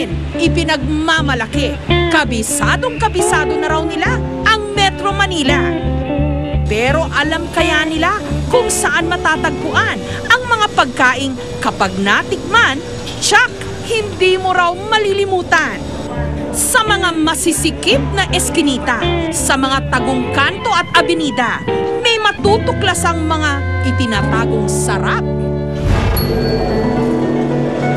din ipinagmamalaki. Kabisadong-kabisado na raw nila ang Metro Manila. Pero alam kaya nila kung saan matatagpuan ang mga pagkaing kapag natikman, tsak, hindi mo raw malilimutan. Sa mga masisikip na eskinita, sa mga tagong kanto at abenida, may matutuklasang mga itinatagong sarap.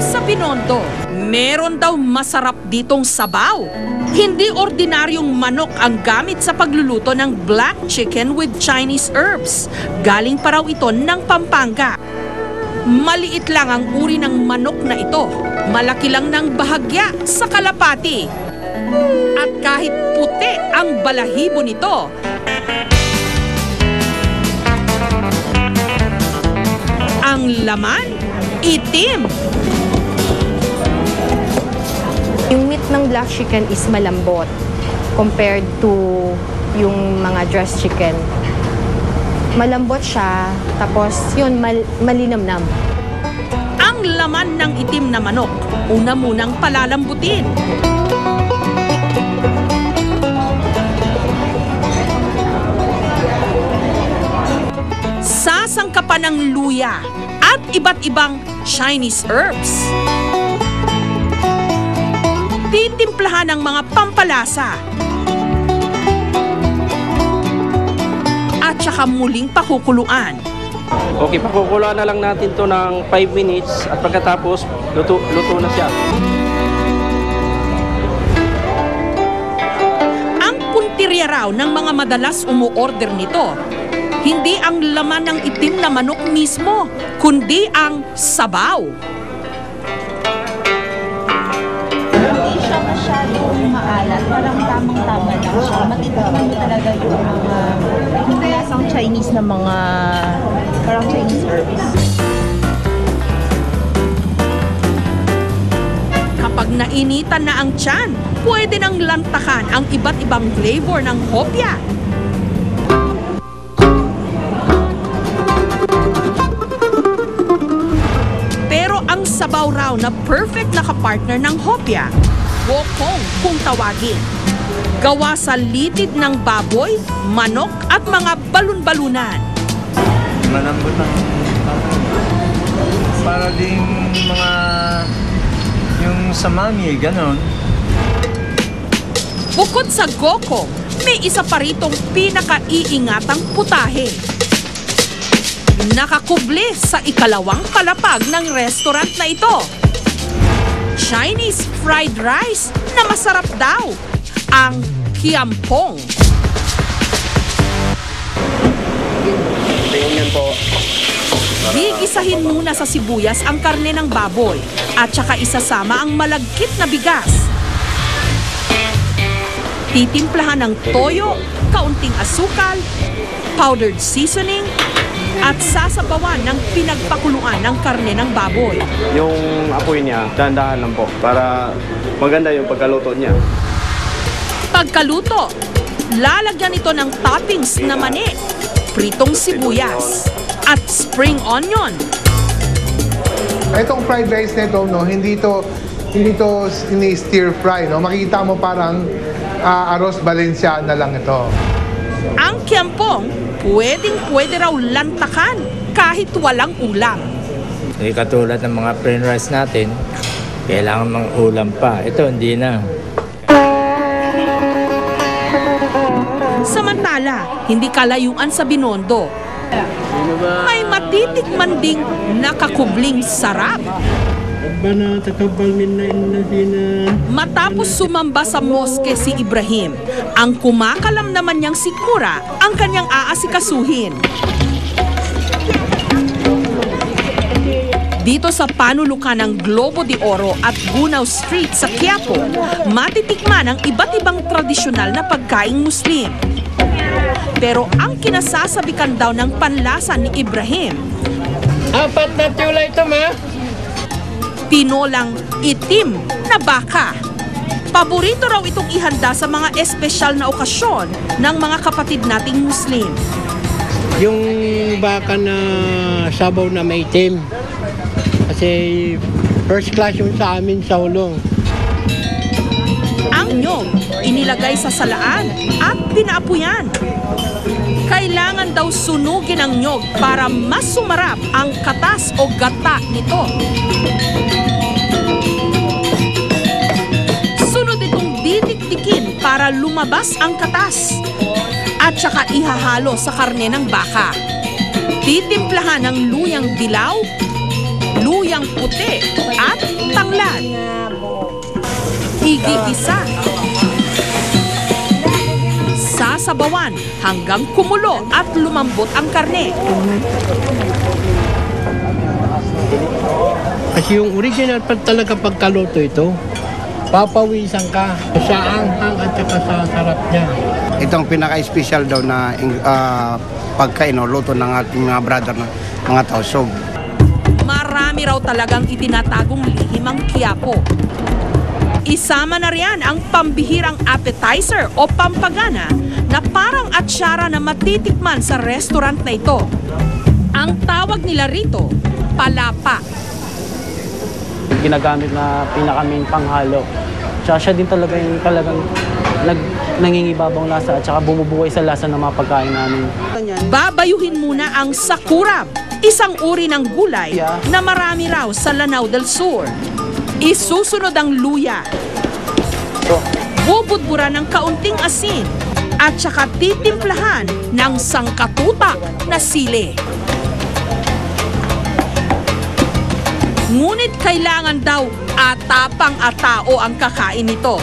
Sa Binondo, meron daw masarap ditong sabaw. Hindi ordinaryong manok ang gamit sa pagluluto ng black chicken with Chinese herbs. Galing pa raw ito ng Pampanga. Maliit lang ang uri ng manok na ito. Malaki lang ng bahagya sa kalapati. At kahit puti ang balahibo nito, ang laman, itim. Yung meat ng black chicken is malambot compared to yung mga dressed chicken. Malambot siya, tapos yun, malinamnam. Ang laman ng itim na manok, una munang palalambutin. Sasangkapan ng luya at iba't ibang Chinese herbs. Titimplahan ng mga pampalasa. At saka muling pakukuluan. Okay, pakukuluan na lang natin to ng 5 minutes at pagkatapos luto na siya. Ang puntirya raw ng mga madalas umuorder nito, hindi ang laman ng itim na manok mismo, kundi ang sabaw. Hindi siya masyadong maalat, parang tamang-tama lang siya. Matitignan mo talaga yung mga lasang Chinese na mga parang Chinese herbs. Kapag nainitan na ang tiyan, pwede nang lantakan ang iba't ibang flavor ng hopya. Pero ang sabaw raw na perfect na kapartner ng hopya, wokong kung tawagin. Gawa sa litid ng baboy, manok at mga balon-balunan. Malambot ang para ding mga yung sa mami, ganon. Bukod sa gokong, may isa pa ritong pinakaiingatang putahe. Nakakubli sa ikalawang palapag ng restaurant na ito. Chinese fried rice na masarap daw, ang kiampong. Tingnan po. Gigisahin muna sa sibuyas ang karne ng baboy at saka isasama ang malagkit na bigas. Titimplahan ng toyo, kaunting asukal, powdered seasoning, at sasabawan ng pinagpakuluan ng karne ng baboy. Yung apoy niya, dahan-dahan lang po para maganda yung pagkaluto niya. Pagkaluto, lalagyan ito ng toppings na mani, pritong sibuyas, at spring onion. Itong fried rice nito, no, hindi to stir fry, no. Makikita mo parang arroz Valenciana lang ito. Ang kiampong, pwedeng-pwede raw lantakan kahit walang ulam. Katulad ng mga plain rice natin, kailangan ng ulam pa. Ito, hindi na. Samantala, hindi kalayuan sa Binondo. May matitikman ding nakakubling sarap. Matapos sumamba sa moske si Ibrahim, ang kumakalam naman niyang si Kura ang kanyang aasikasuhin. Dito sa panulukan ng Globo de Oro at Gunaw Street sa Quiapo, matitikman ang iba't ibang tradisyonal na pagkaing Muslim. Pero ang kinasasabikan daw ng panlasa ni Ibrahim, 4 na tula ito, ma? tinolang itim na baka. Paborito raw itong ihanda sa mga espesyal na okasyon ng mga kapatid nating Muslim. Yung baka na sabaw na may itim. Kasi first class yung sa amin sa Hulong. Ang nyog, inilagay sa salaan at pinaapuyan. Kailangan daw sunugin ang nyog para mas sumarap ang katas o gata nito. Sunod itong didikdikin para lumabas ang katas. At saka ihahalo sa karne ng baka. Titimplahan ng luyang dilaw, luyang puti at tanglad. Igigisa. Sasabawan hanggang kumulo at lumambot ang karne. Kasi yung original pa talaga pagkaluto ito, papawisan ka sa anghang at saka sa sarap niya. Itong pinaka-special daw na pagkain o luto ng ating mga brother na mga tausog. Marami raw talagang itinatagong lihim ang Quiapo. Isama na riyan ang pambihirang appetizer o pampagana na parang atsyara na matitikman sa restaurant na ito. Ang tawag nila rito, palapa. Ginagamit na pinaka-main panghalo. Tsaka siya din talaga yung talagang nangingibabaw lasa at saka bumubuhay sa lasa ng mga pagkain namin. Babayuhin muna ang sakurab, isang uri ng gulay na marami raw sa Lanao del Sur. Isusunod ang luya. Bubudbura ng kaunting asin at saka titimplahan ng sangkatutak na sili. Ngunit kailangan daw atapang-atao ang kakain nito.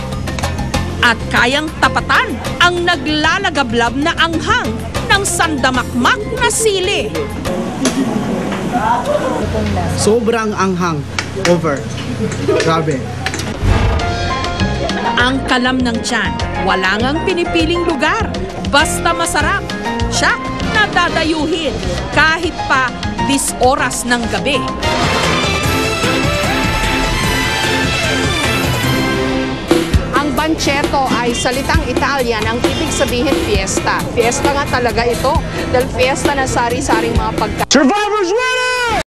At kayang tapatan ang naglalagablab na anghang ng sandamakmak na sili. Sobrang anghang. Over. Grabe. Ang kalam ng tiyan, wala ngang pinipiling lugar. Basta masarap, siya nadadayuhin kahit pa 10 oras ng gabi. Ang pancetto ay salitang Italian, ang ibig sabihin fiesta. Fiesta nga talaga ito dahil fiesta na sari-saring mga pagkain. Survivor's ready!